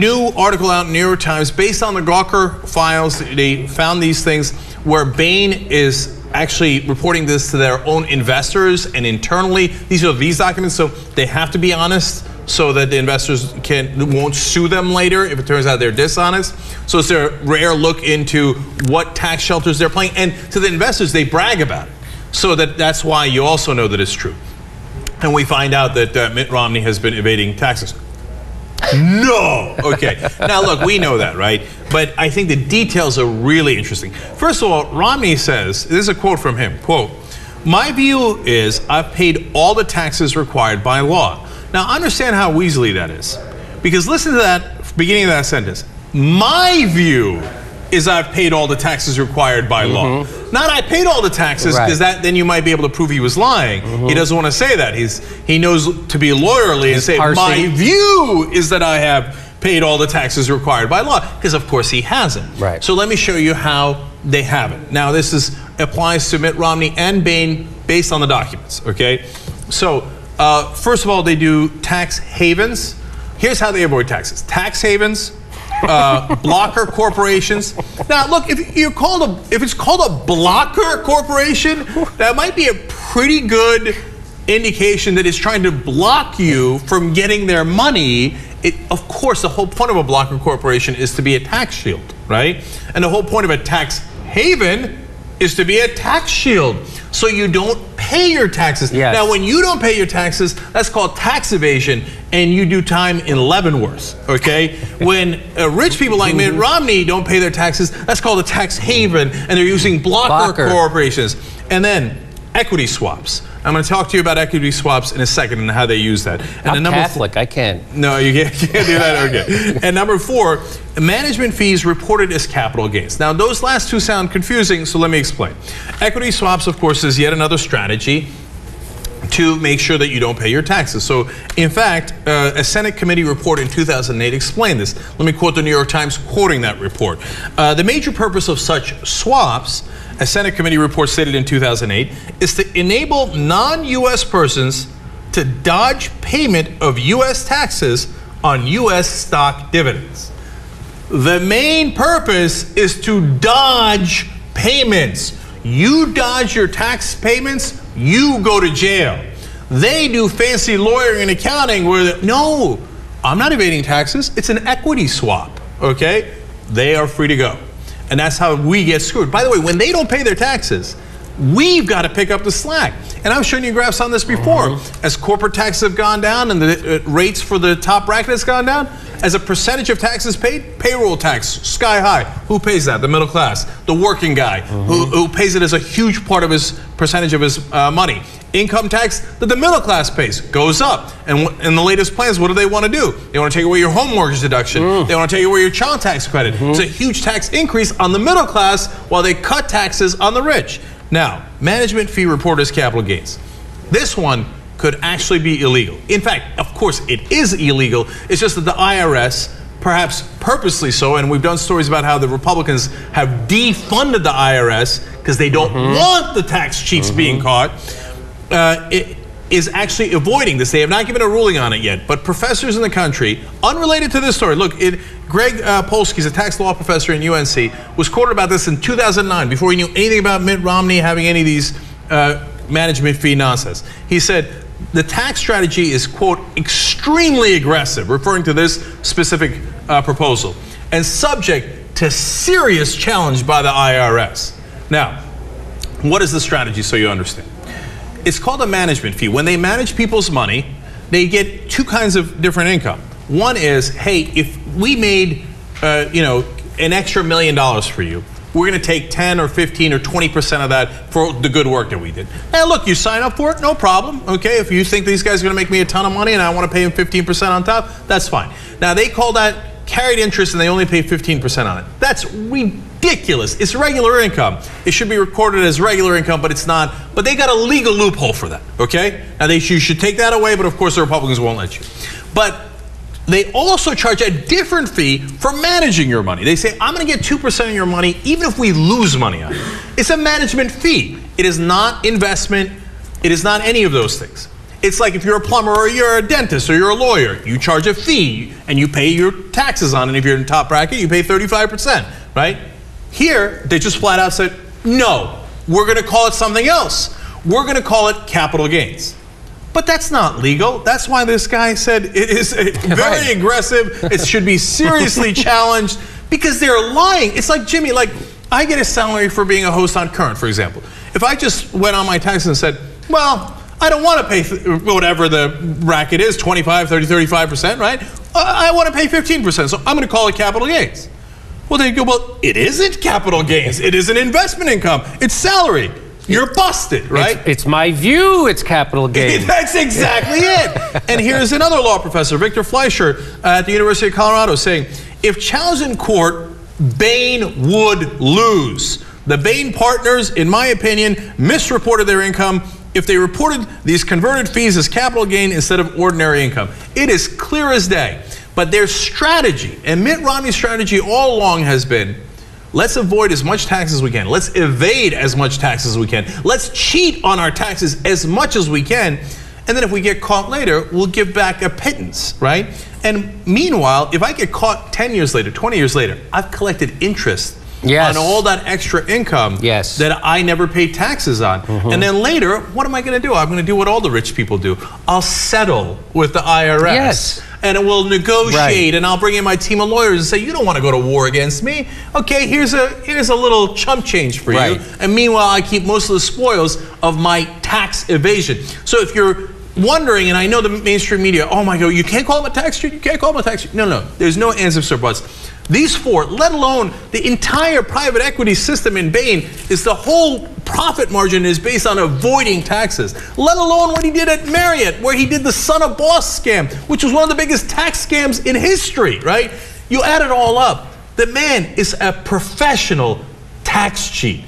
new article out in the New York Times based on the Gawker files. They found these things where Bain is actually reporting this to their own investors and internally. These are these documents, so they have to be honest so that the investors won't sue them later if it turns out they're dishonest. So it's a rare look into what tax shelters they're playing, and to the investors they brag about it. So that's why you also know that it's true. And we find out that Mitt Romney has been evading taxes. No! Okay. Now, look, we know that, right? But I think the details are really interesting. First of all, Romney says, this is a quote from him, quote, "My view is I've paid all the taxes required by law." Now, understand how weaselly that is. Because listen to that beginning of that sentence. My view is I've paid all the taxes required by law. Not I paid all the taxes, because then you might be able to prove he was lying. He doesn't want to say that. He knows to be lawyerly and say, my view is that I have paid all the taxes required by law, because of course he hasn't. Right. So let me show you how they haven't. Now this applies to Mitt Romney and Bain based on the documents, okay? So first of all, they do tax havens. Here's how they avoid taxes. Tax havens, blocker corporations. Now, look, if it's called a blocker corporation, that might be a pretty good indication that it's trying to block you from getting their money. Of course, the whole point of a blocker corporation is to be a tax shield, right? And the whole point of a tax haven is to be a tax shield, so you don't pay your taxes. Yes. Now, when you don't pay your taxes, that's called tax evasion, and you do time in Leavenworth, okay? When rich people like Mitt Romney don't pay their taxes, that's called a tax haven, and they're using blocker corporations. And then equity swaps. I'm going to talk to you about equity swaps in a second and how they use that. And I'm Catholic, I can't. No, you can't do that, okay. And number 4, management fees reported as capital gains. Now, those last two sound confusing, so let me explain. Equity swaps, of course, is yet another strategy to make sure that you don't pay your taxes. So, in fact, a Senate committee report in 2008 explained this. Let me quote the New York Times quoting that report. The major purpose of such swaps, a Senate committee report stated in 2008, is to enable non-U.S. persons to dodge payment of U.S. taxes on U.S. stock dividends. The main purpose is to dodge payments. You dodge your tax payments, you go to jail. They do fancy lawyering and accounting where, no, I'm not evading taxes. It's an equity swap, okay? They are free to go. And that's how we get screwed. By the way, when they don't pay their taxes, we've got to pick up the slack. And I've shown you graphs on this before. As corporate taxes have gone down and the rates for the top bracket has gone down, as a percentage of taxes paid, payroll tax, sky high. Who pays that? The middle class. The working guy, who pays it as a huge part of his percentage of his money. Income tax that the middle class pays goes up. And in the latest plans, what do they want to do? They want to take away your home mortgage deduction. They want to take away your child tax credit. It's a huge tax increase on the middle class while they cut taxes on the rich. Now, management fee reported as capital gains. This one could actually be illegal. In fact, of course, it is illegal. It's just that the IRS, perhaps purposely so, and we've done stories about how the Republicans have defunded the IRS because they don't want the tax cheats being caught, it is actually avoiding this. They have not given a ruling on it yet, but professors in the country, unrelated to this story, look, Greg Polsky is a tax law professor in UNC, was quoted about this in 2009, before he knew anything about Mitt Romney having any of these management fee nonsense. He said, the tax strategy is, quote, extremely aggressive, referring to this specific proposal, and subject to serious challenge by the IRS. Now, what is the strategy, so you understand? It's called a management fee. When they manage people's money, they get two kinds of different income. One is, hey, if we made, an extra $1 million for you, we're going to take 10 or 15 or 20% of that for the good work that we did. And look, you sign up for it, no problem. Okay, if you think these guys are going to make me a ton of money and I want to pay them 15% on top, that's fine. Now, they call that carried interest and they only pay 15% on it. That's ridiculous. It's regular income. It should be recorded as regular income, but it's not. But they got a legal loophole for that, okay? Now, you should take that away, but of course the Republicans won't let you. But they also charge a different fee for managing your money. They say, I'm going to get 2% of your money even if we lose money on it. It's a management fee. It is not investment. It is not any of those things. It's like if you're a plumber or you're a dentist or you're a lawyer, you charge a fee and you pay your taxes on it. And if you're in the top bracket, you pay 35%, right? Here, they just flat out said, no, we're going to call it something else. We're going to call it capital gains. But that's not legal. That's why this guy said it is very aggressive. It should be seriously challenged because they're lying. It's like, Jimmy, like I get a salary for being a host on Current, for example. If I just went on my taxes and said, well, I don't want to pay whatever the bracket is, 25, 30, 35%, right? I want to pay 15%, so I'm going to call it capital gains. Well, they go, well, it isn't capital gains. It is an investment income. It's salary. You're busted, right? It's my view it's capital gains. That's exactly it. And here's another law professor, Victor Fleischer, at the University of Colorado, saying, if challenged in court, Bain would lose. The Bain partners, in my opinion, misreported their income if they reported these converted fees as capital gain instead of ordinary income. It is clear as day. But their strategy, and Mitt Romney's strategy all along has been, let's avoid as much tax as we can. Let's evade as much tax as we can. Let's cheat on our taxes as much as we can. And then if we get caught later, we'll give back a pittance, right? And meanwhile, if I get caught 10 years later, 20 years later, I've collected interest on all that extra income that I never paid taxes on. And then later, what am I going to do? I'm going to do what all the rich people do. I'll settle with the IRS. And we'll negotiate, and I'll bring in my team of lawyers and say, you don't want to go to war against me. Okay, here's a little chump change for you. And meanwhile, I keep most of the spoils of my tax evasion. So if you're wondering, and I know the mainstream media, oh my God, you can't call them a tax cheat, you can't call them a tax cheat. No, no, there's no ands, ifs, or buts. These four, let alone the entire private equity system in Bain, is the whole profit margin is based on avoiding taxes. Let alone what he did at Marriott, where he did the son of boss scam, which was one of the biggest tax scams in history, right? You add it all up, the man is a professional tax cheat.